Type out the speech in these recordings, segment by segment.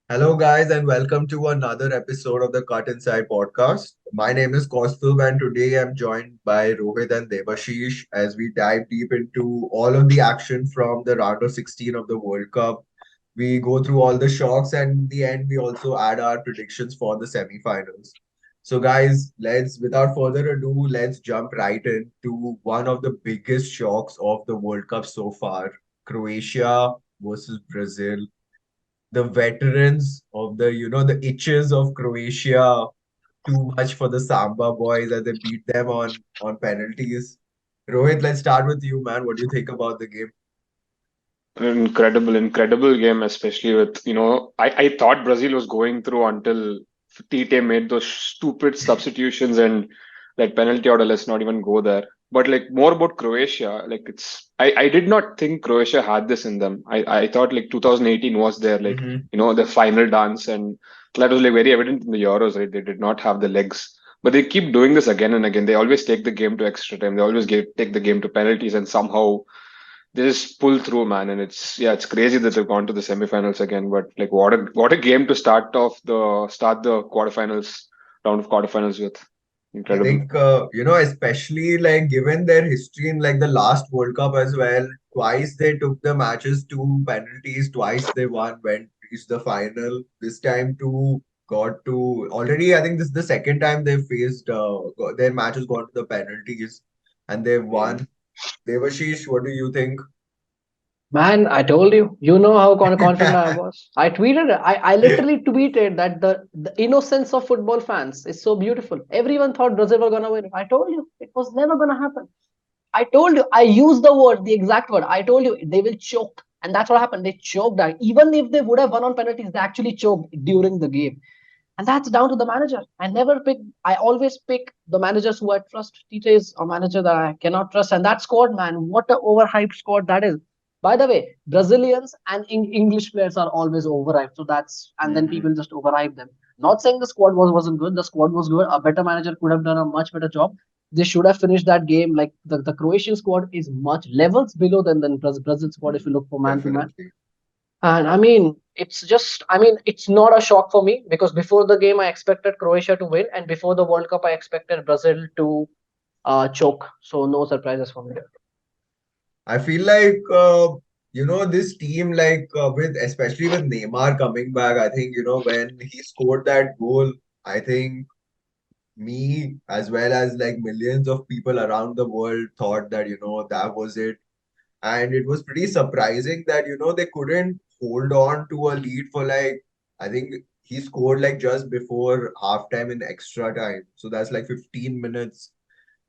Hello, guys, and welcome to another episode of the Cut Inside podcast. My name is Kaustubh, and today I'm joined by Rohit and Devashish as we dive deep into all of the action from the round of 16 of the World Cup. We go through all the shocks, and in the end, we also add our predictions for the semifinals. So, guys, without further ado, let's jump right into one of the biggest shocks of the World Cup so far: Croatia versus Brazil. The veterans of the itches of Croatia, too much for the Samba boys as they beat them on penalties. Rohit, let's start with you, man. What do you think about the game? Incredible game, especially with, I thought Brazil was going through until Tite made those stupid substitutions and that penalty order, let's not even go there. But like more about Croatia, I did not think Croatia had this in them. I thought like 2018 was their Hmm. the final dance, and that was like very evident in the Euros, right? They did not have the legs. But they keep doing this again and again. They always take the game to extra time. They always take the game to penalties, and somehow they just pull through, man. And it's crazy that they've gone to the semifinals again. But like, what a game to start the quarterfinals round of quarterfinals with. I Incredible. think especially like given their history in like the last World Cup as well, twice they took the matches to penalties, twice they won, went reached the final. This time too got to already. I think this is the second time they faced their matches gone to the penalties, and they've won. Devashish, what do you think? Man, I told you. You know how confident I was. I tweeted it. I literally tweeted that the innocence of football fans is so beautiful. Everyone thought Brazil were gonna win. I told you it was never gonna happen. I told you. I used the word, the exact word. I told you they will choke, and that's what happened. They choked. Even if they would have won on penalties, they actually choked during the game, and that's down to the manager. I never pick. I always pick the managers who I trust. Tite is a manager that I cannot trust, and that squad, man, what a overhyped squad that is. By the way, Brazilians and English players are always overhyped. So that's and then Hmm. people just overhype them. Not saying the squad wasn't good. The squad was good. A better manager could have done a much better job. They should have finished that game like the Croatian squad is much levels below than Brazil squad if you look for man to man. Definitely. And it's not a shock for me because before the game, I expected Croatia to win, and before the World Cup, I expected Brazil to choke. So, no surprises for me. I feel like this team with especially with Neymar coming back, I think when he scored that goal, I think me as well as like millions of people around the world thought that that was it. And it was pretty surprising that they couldn't hold on to a lead for like, I think he scored like just before halftime in extra time, so that's like 15 minutes.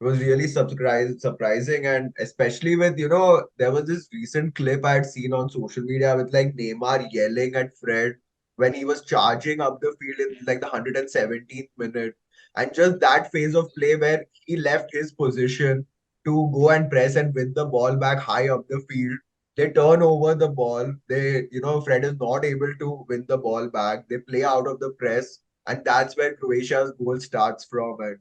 It was really surprising, and especially with there was this recent clip I had seen on social media with like Neymar yelling at Fred when he was charging up the field in like the 117th minute, and just that phase of play where he left his position to go and press and win the ball back high up the field. They turn over the ball. Fred is not able to win the ball back. They play out of the press, and that's where Croatia's goal starts from. And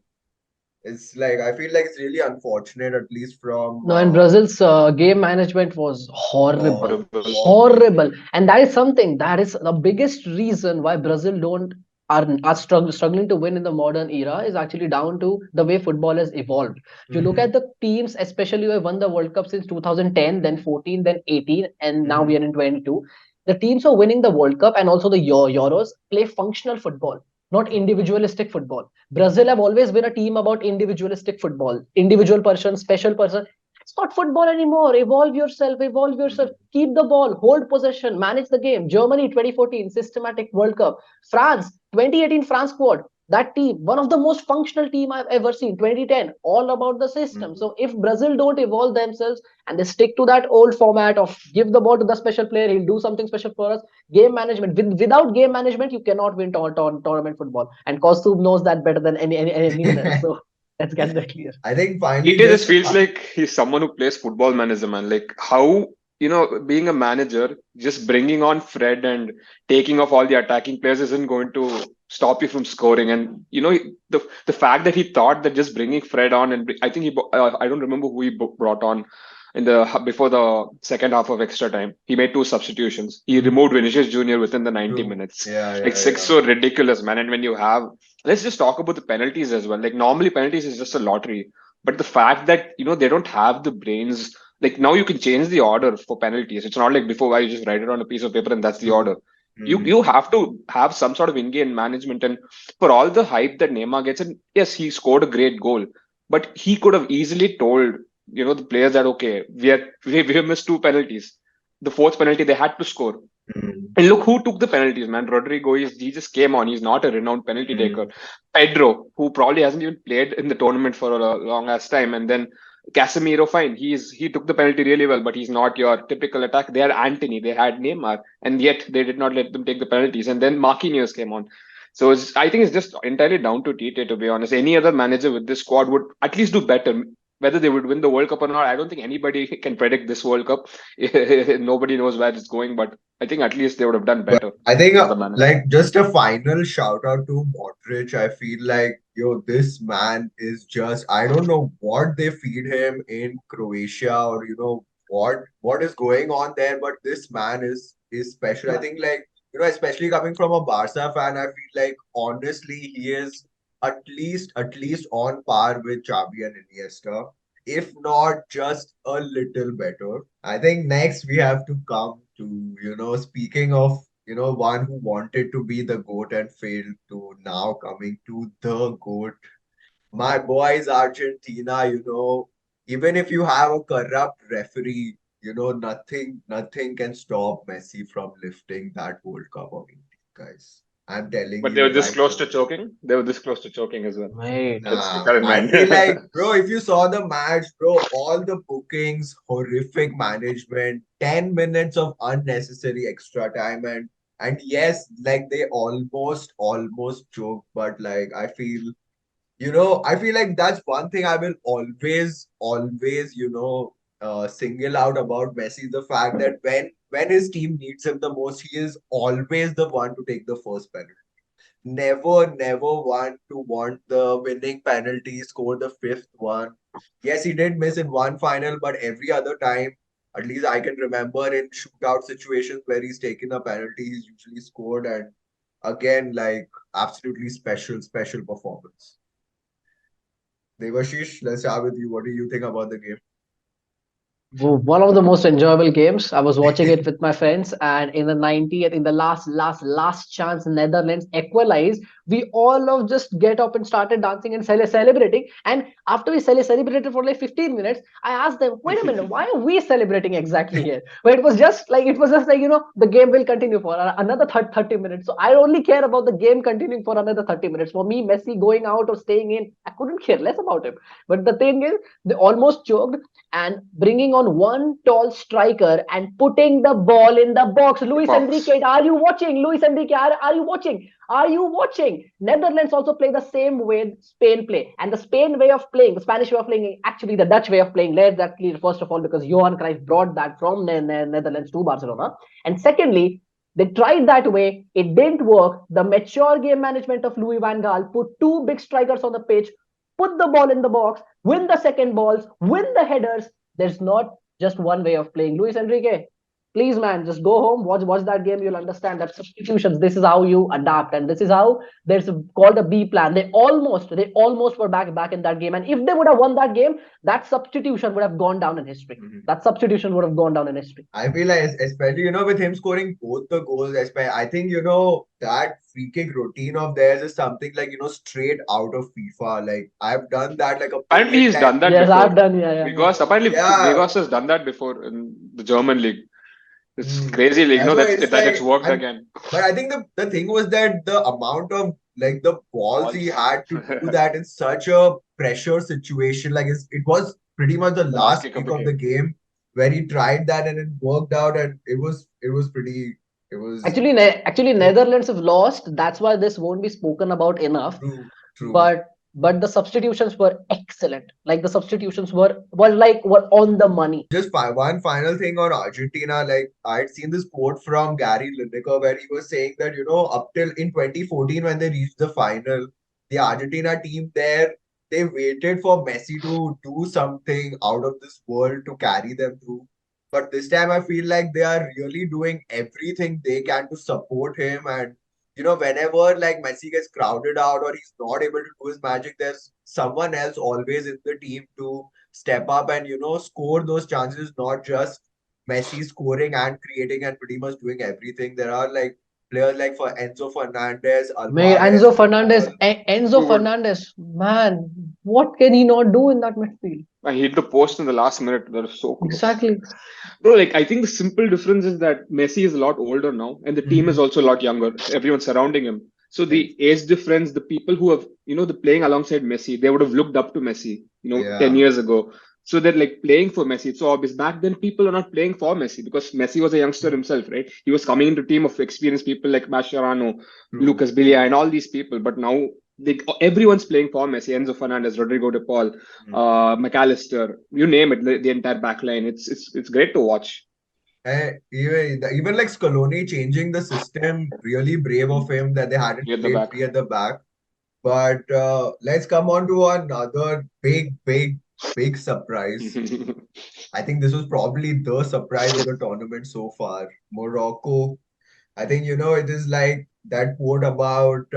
it's like I feel like it's really unfortunate, at least from No, and Brazil's game management was horrible, Horrible. awful. horrible, and that is something that is the biggest reason why Brazil don't are struggling to win in the modern era is actually down to the way football has evolved. You look Hmm. at the teams, especially who have won the World Cup since 2010, then 14, then 18, and now we Hmm. are in 22. The teams who are winning the World Cup and also the Euros play functional football, not individualistic football. Brazil have always been a team about individualistic football, individual person, special person. It's not football anymore. Evolve yourself, evolve yourself. Keep the ball, hold possession, manage the game. Germany 2014 systematic World Cup. France 2018 France squad. That team, one of the most functional team I've ever seen. 2010, all about the system. Hmm. So if Brazil don't evolve themselves and they stick to that old format of give the ball to the special player, he'll do something special for us. Game management. Without game management, you cannot win tournament football. And Kostub knows that better than anyone else. So let's get that clear. I think finally It just just feels like he's someone who plays football manager, man. Like how, being a manager, just bringing on Fred and taking off all the attacking players isn't going to stop you from scoring. And the fact that he thought that just bringing Fred on and I think I don't remember who he brought on. in the before the second half of extra time. He made two substitutions. He removed Vinicius Junior within the 90 True. minutes. Yeah, Like yeah, six, yeah. so ridiculous, man. And when you have, let's just talk about the penalties as well. Like normally penalties is just a lottery, but the fact that they don't have the brains. Like now you can change the order for penalties. It's not like before where you just write it on a piece of paper and that's the True. order. You have to have some sort of in-game management, and for all the hype that Neymar gets, and yes, he scored a great goal, but he could have easily told the players that okay, we have missed two penalties. The fourth penalty they had to score. Mm, And look who took the penalties, man. Rodrigo he just came on. He's not a renowned penalty taker. mm. Pedro, who probably hasn't even played in the tournament for a long ass time, and then Casemiro, fine. He took the penalty really well, but he's not your typical attack. They had Anthony, they had Neymar, and yet they did not let them take the penalties. And then Marquinhos came on. So I think it's just entirely down to Tite, to be honest. Any other manager with this squad would at least do better. Whether they would win the World Cup or not, I don't think anybody can predict this World Cup. Nobody knows where it's going, but I think at least they would have done But better I think as a manager. like just a final shout out to Modric. I feel like this man is just I don't know what they feed him in Croatia or what is going on there, but this man is special. I think like especially coming from a Barca fan, I feel like honestly he is at least on par with Xavi and Iniesta, if not just a little better. I think next we have to come to, speaking of, one who wanted to be the GOAT and failed to now coming to the GOAT. My boys, Argentina, even if you have a corrupt referee, nothing can stop Messi from lifting that World Cup of India, guys. I'm telling But they were you this right close now. to choking. They were this close to choking as well. Mate, Let's keep Nah, that in I mind. feel like, bro, if you saw the match, bro, all the bookings, horrific management, 10 minutes of unnecessary extra time, and yes, like they almost joke, but like I feel like that's one thing I will always, single out about Messi, the fact that when his team needs him the most, he is always the one to take the first penalty. Never want the winning penalty, score the fifth one. Yes, he did miss in one final, but every other time, at least I can remember in shootout situations where he's taken a penalty, he's usually scored. And again, like absolutely special performance. Devashish, let's start with you. What do you think about the one of the most enjoyable games. I was watching it with my friends, and in the 90th, in the last chance, Netherlands equalized. We all of just get up and started dancing and celebrating. And after we celebrated for like 15 minutes, I asked them, "Wait a minute, why are we celebrating exactly here?" But it was just like the game will continue for another 30 minutes. So I only care about the game continuing for another 30 minutes. For me, Messi going out or staying in, I couldn't care less about him. But the thing is, they almost choked, and bringing on one tall striker and putting the ball in the box. Luis Fox. Enrique, are you watching? Luis Enrique, are you watching? Are you watching? Netherlands also play the same way Spain play. And the Spain way of playing, the Spanish way of playing, actually the Dutch way of playing. Let that clear first of all, because Johan Cruyff brought that from Netherlands to Barcelona. And secondly, they tried that way. It didn't work. The mature game management of Louis Van Gaal put two big strikers on the pitch, put the ball in the box, win the second balls, win the headers. There's not just one way of playing. Luis Enrique, please, man, just go home, watch that game. You'll understand that substitutions. This is how you adapt, and this is how there's called a B plan. They almost were back in that game, and if they would have won that game, that substitution would have gone down in history. game? That substitution would have gone down in history. I feel like, especially, with him scoring both the goals, I think, that free kick routine of theirs is something like, straight out of FIFA. Like, I've done that like a Apparently, billion he's times. done that Yes, before. I've done. Yeah, yeah, yeah. Vigos, apparently, Yeah. Vigos has done that before in the German league. It's Hmm. crazy league, That's no? why That's it's that it's like, worked again. but I think the thing was that the amount of like the balls he Balls. had to do that in such a pressure situation, like it was pretty much the The last last kick of kick the of the game. game where he tried that and it worked out, and it was pretty, it was Actually, Netherlands have lost. That's why this won't be spoken about enough. true, true. But the substitutions were excellent. Like the substitutions were on the money. Just one final thing on Argentina. Like I'd seen this quote from Gary Lineker where he was saying that up till in 2014 when they reached the final, the Argentina team there. they waited for Messi to do something out of this world to carry them through. But this time, I feel like they are really doing everything they can to support him. And whenever like Messi gets crowded out or he's not able to do his magic, there's someone else always in the team to step up and score those chances. Not just Messi scoring and creating and pretty much doing everything. There are like players like for Enzo Fernandez, Mate, Alvarez, De Paul. Enzo Who would Fernandez, man, what can he not do in that midfield? I hit the post in the last minute. That was so close. Exactly. Bro, like I think the simple difference is that Messi is a lot older now, and the team is also a lot younger. Everyone surrounding him. So the age difference, the people who have, the playing alongside Messi, they would have looked up to Messi, 10 Yeah. years ago. So they're like playing for Messi. It's so obvious. Back then, people are not playing for Messi because Messi was a youngster himself, right? He was coming into a team of experienced people like Mascherano, True. Lucas Bilia, and all these people. But now everyone's playing for Messi. Enzo Fernandez, Rodrigo De Paul, McAllister, you name it, the entire back line. It's great to watch. And even like Scaloni changing the system, really brave of him that they hadn't Three at the played back. three at the back. But let's come on to another big, big, big surprise. I think this was probably the surprise of the tournament so far. Morocco. I think, it is like that quote about,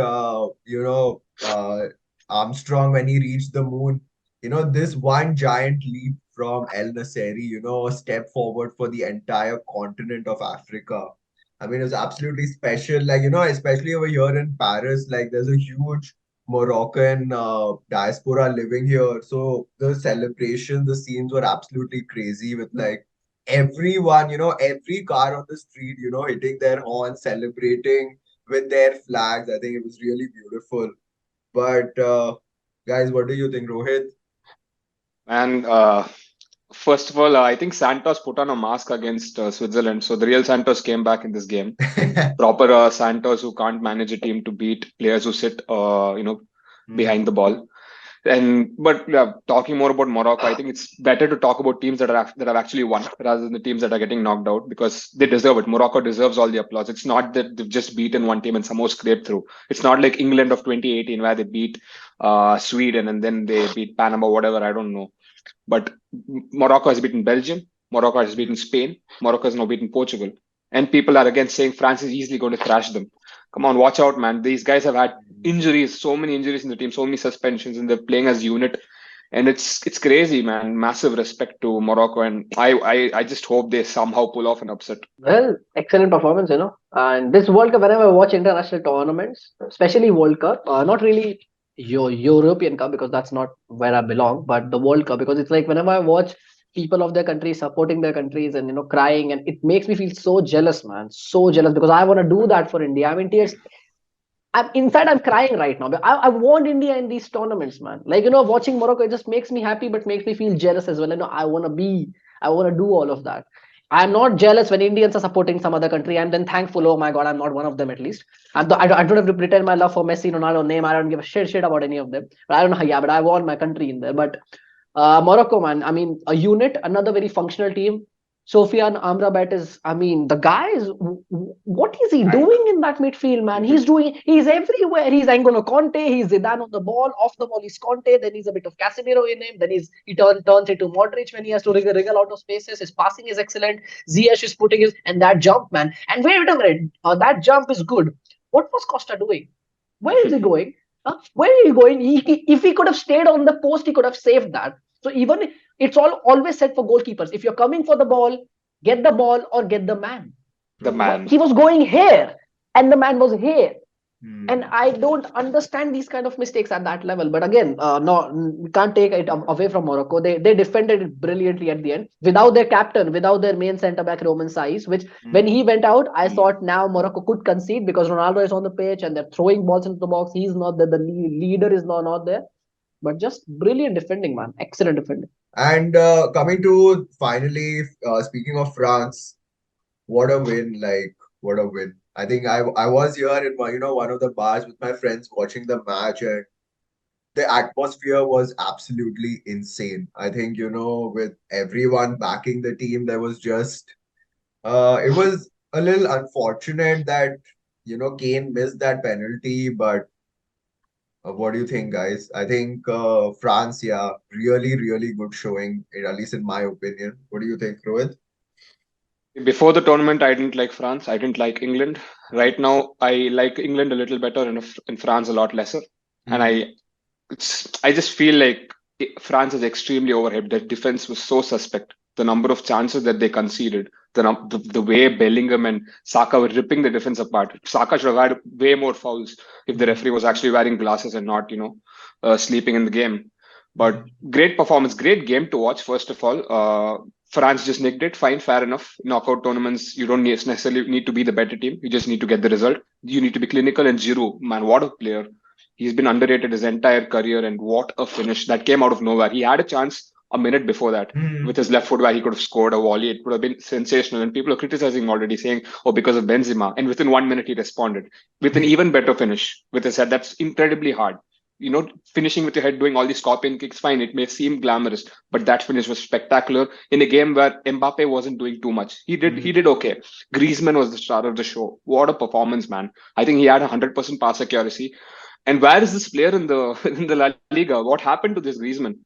Armstrong when he reached the moon. This one giant leap from El Nasseri, a step forward for the entire continent of Africa. I mean, it was absolutely special. Like, especially over here in Paris, like there's a huge Moroccan diaspora living here. So the celebration, the scenes were absolutely crazy with like everyone, every car on the street, hitting their horns, celebrating with their flags. I think it was really beautiful. But guys, what do you think, Rohit? And first of all, I think Santos put on a mask against Switzerland. So the real Santos came back in this game. Proper Santos who can't manage a team to beat players who sit, behind the ball. And but yeah, talking more about Morocco, I think it's better to talk about teams that have actually won rather than the teams that are getting knocked out because they deserve it. Morocco deserves all the applause. It's not that they've just beaten one team and somehow scraped through. It's not like England of 2018 where they beat Sweden and then they beat Panama, whatever. I don't know. But Morocco has beaten Belgium. Morocco has beaten Spain. Morocco has now beaten Portugal. And people are again saying France is easily going to thrash them. Come on, watch out, man. These guys have had injuries, so many injuries in the team, so many suspensions, and they're playing as unit. And it's crazy, man. Massive respect to Morocco, and I just hope they somehow pull off an upset. Well, excellent performance, you know. And this World Cup, whenever I watch international tournaments, especially World Cup, not really your European Cup because that's not where I belong, but the World Cup because it's like whenever I watch people of their countries supporting their countries and crying, and it makes me feel so jealous, man, so jealous because I want to do that for India. I mean, tears. I'm crying right now. But I want India in these tournaments, man. Like watching Morocco, it just makes me happy, but makes me feel jealous as well. I want to do all of that. I'm not jealous when Indians are supporting some other country. I'm then thankful. Oh my God, I'm not one of them at least. I don't have to pretend my love for Messi, Ronaldo, name. I don't give a shit about any of them. But I don't know. Yeah, but I want my country in there. But Morocco, man. I mean, a unit, another very functional team. Sofian Amrabat is, I mean, the guy is, what is he Tank. doing in that midfield, man? He's everywhere. He's N'Golo Conte, he's Zidane on the ball, off the ball, he's Conte, then he's a bit of Casemiro in him, then he turns into Modric when he has to wriggle out of spaces. His passing is excellent. Ziyech is putting his, and that jump, man. And wait a minute, that jump is good. What was Costa doing? Where is he going? Huh? Where are you going? If he could have stayed on the post, he could have saved that. So even it's all always said for goalkeepers. If you're coming for the ball or get the man. The True. man. He was going here, and the man was here. And Hmm. I don't understand these kind of mistakes at that level. But again, no, we can't take it away from Morocco. They defended it brilliantly at the end without their captain, without their main centre back Roman Saiz. Which when he went out, I thought now Morocco could concede because Ronaldo is on the pitch and they're throwing balls into the box. He's not there. The leader is not there. But just brilliant defending, man. Excellent defending. And coming to finally, speaking of France, what a win! Like, what a win! I think I was here in one of the bars with my friends watching the match, and the atmosphere was absolutely insane. I think with everyone backing the team, there was just it was a little unfortunate that Kane missed that penalty, but What do you think, guys? I think France, yeah, really, really good showing, at least in my opinion. What do you think, Rohit? Before the tournament, I didn't like France. I didn't like England. Right now, I like England a little better and France a lot lesser. And Hmm. I just feel like France is extremely overhyped. Their defense was so suspect. The number of chances that they conceded, the way Bellingham and Saka were ripping the defense apart. Saka should have had way more fouls if the referee was actually wearing glasses and not, sleeping in the game. But Hmm. great performance, great game to watch. First of all, France just nicked it. Fine, fair enough. Knockout tournaments, you don't necessarily need to be the better team. You just need to get the result. You need to be clinical. And Giroud, man, what a player! He's been underrated his entire career, and what a finish that came out of nowhere. He had a chance a minute before that with Hmm. his left foot where he could have scored a volley. It would have been sensational. And people are criticizing him already, saying, "Oh, because of Benzema." And within 1 minute, he responded with an even better finish with his head. That's incredibly hard. Finishing with your head, doing all these scorpion kicks, fine. It may seem glamorous, but that finish was spectacular in a game where Mbappe wasn't doing too much. He did okay. Griezmann was the star of the show. What a performance, man! I think he had 100% pass accuracy. And where is this player in the in the La Liga? What happened to this Griezmann?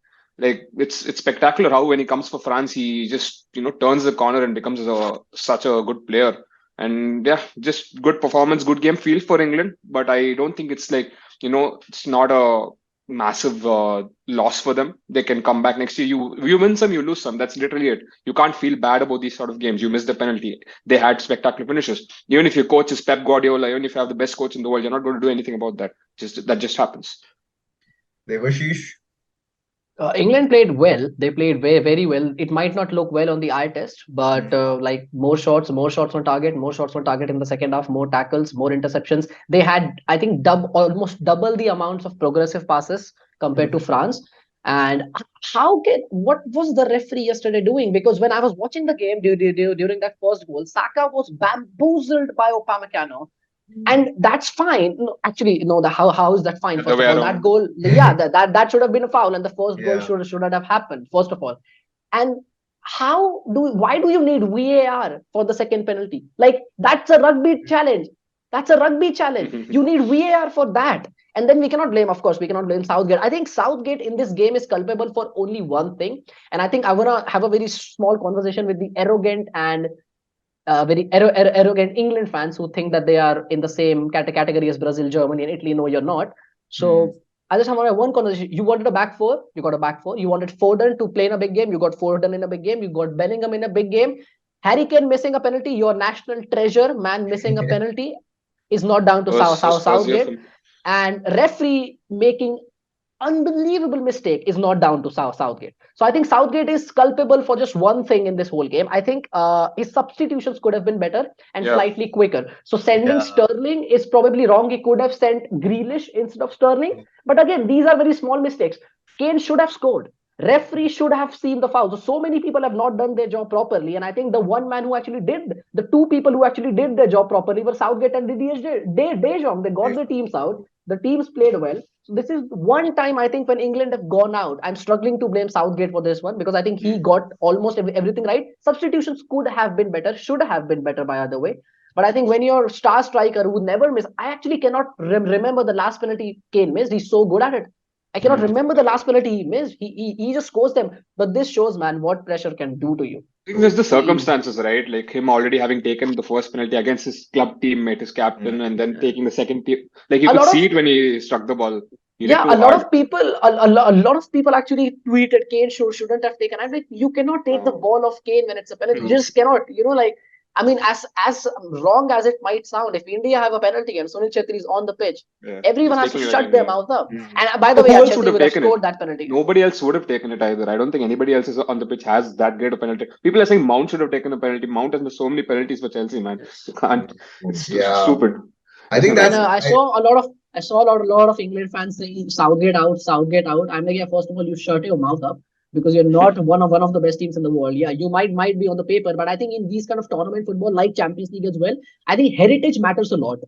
Like it's spectacular how when he comes for France, he just turns the corner and becomes such a good player. And yeah, just good performance, good game feel for England. But I don't think it's like it's not a massive loss for them. They can come back next year. You win some, you lose some. That's literally it. You can't feel bad about these sort of games. You missed the penalty. They had spectacular finishes. Even if your coach is Pep Guardiola, even if you have the best coach in the world, you're not going to do anything about that. Just that just happens. Devashish? England played well. They played very, very well. It might not look well on the eye test, but Hmm. like more shots on target, more shots on target in the second half, more tackles, more interceptions. They had, I think, almost double the amounts of progressive passes compared to Hmm. France. And what was the referee yesterday doing? Because when I was watching the game during that first goal, Saka was bamboozled by Upamecano, and that's fine. No, actually, no, how is that fine? The First way of all, that around. goal, yeah, that should have been a foul, and the first goal Yeah. should have happened first of all. And why do you need VAR for the second penalty? Like, that's a rugby challenge. That's a rugby challenge. You need VAR for that. And then we cannot blame, of course, we cannot blame Southgate. I think Southgate in this game is culpable for only one thing. And I think I want to have a very small conversation with the arrogant and very arrogant England fans who think that they are in the same category as Brazil, Germany, and Italy. No, you're not. Hmm. So I just have one conversation. You wanted a back four, you got a back four. You wanted Foden to play in a big game, you got Foden in a big game. You got Bellingham in a big game. Harry Kane missing a penalty, your national treasure man missing a penalty is not down to So Spurs of Southgate. him. And referee making unbelievable mistake is not down to Southgate. So I think Southgate is culpable for just one thing in this whole game. I think his substitutions could have been better and Yeah. slightly quicker. So sending Yeah. Sterling is probably wrong. He could have sent Grealish instead of Sterling. But again, these are very small mistakes. Kane should have scored. Referee should have seen the foul. So many people have not done their job properly. And I think the one man who actually did, the two people who actually did their job properly were Southgate and Didier Deschamps. They got the teams out. The teams played well. So this is one time I think when England have gone out. I'm struggling to blame Southgate for this one because I think he got almost everything right. Substitutions could have been better, should have been better by other way. But I think when your star striker who never miss, I actually cannot remember the last penalty Kane missed. He's so good at it. I cannot Hmm. remember the last penalty he missed. He just scores them. But this shows, man, what pressure can do to you. I think there's the He, circumstances, right? Like him already having taken the first penalty against his club teammate, his captain, and then Hmm. taking the second. Like you a could lot see of it when he struck the ball. He did Yeah, too a lot hard. of people, a lot of people actually tweeted Kane shouldn't have taken. I'm like, you cannot take the ball off Kane when it's a penalty. You True. just cannot. Like, I mean, as wrong as it might sound, if India have a penalty and Sunil Chhetri is on the pitch, Yeah, everyone he's has to taking it shut again. their Yeah. mouth up. Hmm. And by the So way, who yeah, else would Chhetri have would have taken it? scored that penalty. Nobody else would have taken it either. I don't think anybody else is on the pitch has that great a penalty. People are saying Mount should have taken a penalty. Mount has missed so many penalties for Chelsea, man. You can't. It's Yeah. stupid. I There's think nothing. And that's I I saw a lot of England fans saying Southgate out, Southgate out. I'm like, yeah, first of all, you shut your mouth up because you're not one of the best teams in the world. Yeah, you might be on the paper, but I think in these kind of tournament football, like Champions League as well, I think heritage matters a lot.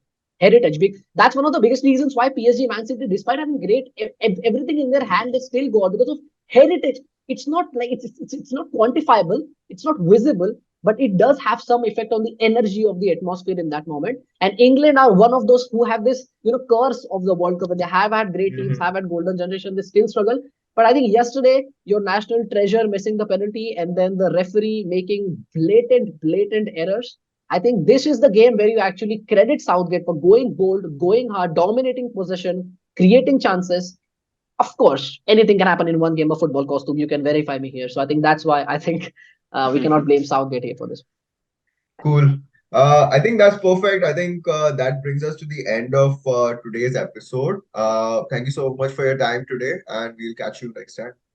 That's one of the biggest reasons why PSG, Man City, despite having great everything in their hand, they still go out because of heritage. It's not like it's not quantifiable. It's not visible. but it does have some effect on the energy of the atmosphere in that moment. And England are one of those who have this, curse of the World Cup. And they have had great teams, Mhm. have had golden generation, they still struggle. But I think yesterday, your national treasure missing the penalty and then the referee making blatant errors. I think this is the game where you actually credit Southgate for going bold, going hard, dominating possession, creating chances. Of course, anything can happen in one game of football costume. You can verify me here. So I think that's why I think we cannot blame Southgate here for this. Cool. I think that's perfect. I think that brings us to the end of today's episode. Thank you so much for your time today, and we'll catch you next time.